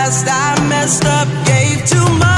past. I messed up, gave too much.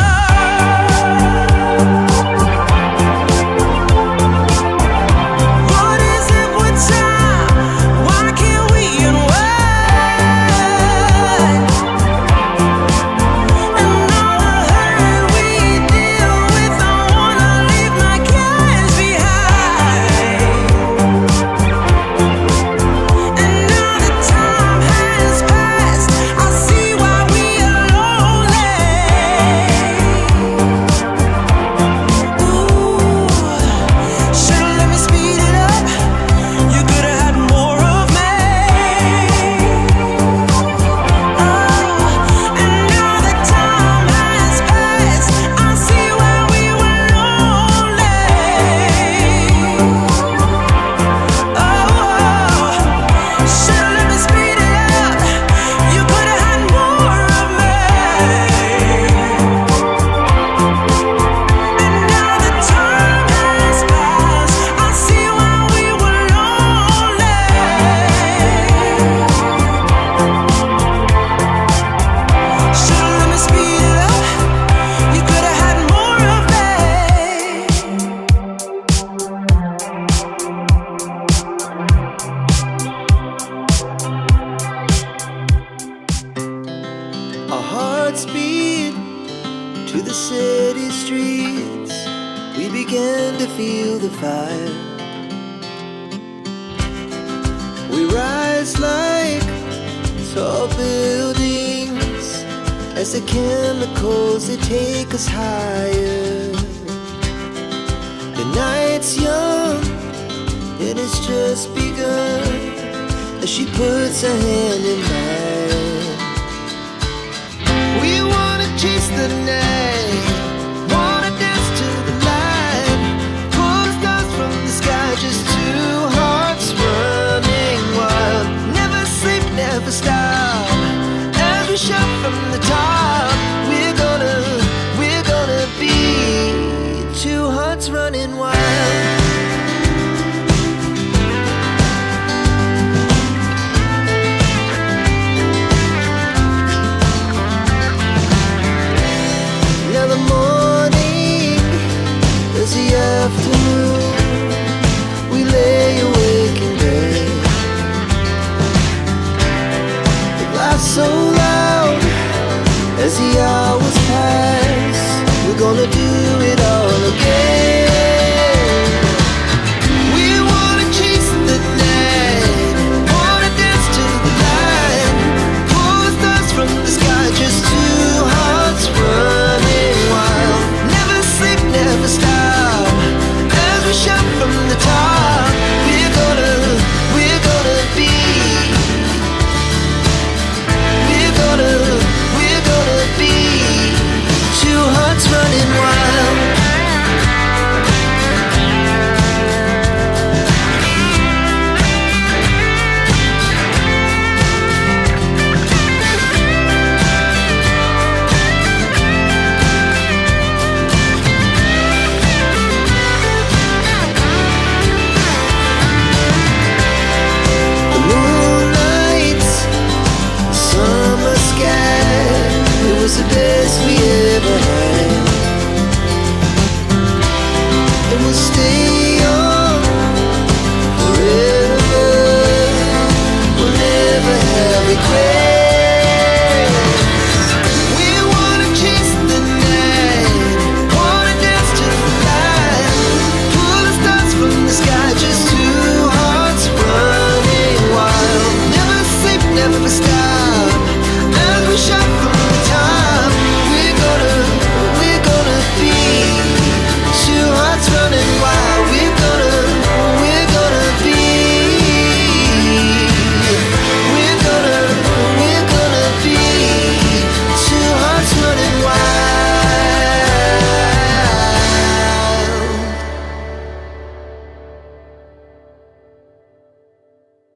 To the city streets, we began to feel the fire. We rise like tall buildings as the chemicals, they take us higher. The night's young, and it's just begun as she puts her hand in mine. We wanna chase the night, wanna dance to the light, pull the stars from the sky, just two hearts running wild. Never sleep, never stop, as we shout from the top. We're gonna be two hearts running wild. Afternoon, we lay awake in bed. The laughs so loud as the hours pass. We're gonna do it all again. We wanna chase the night, wanna dance to the light, pull the stars from the sky, just two hearts running wild. Never sleep, never stop, shout from the top. We're gonna be, we're gonna be two hearts running wild. The best we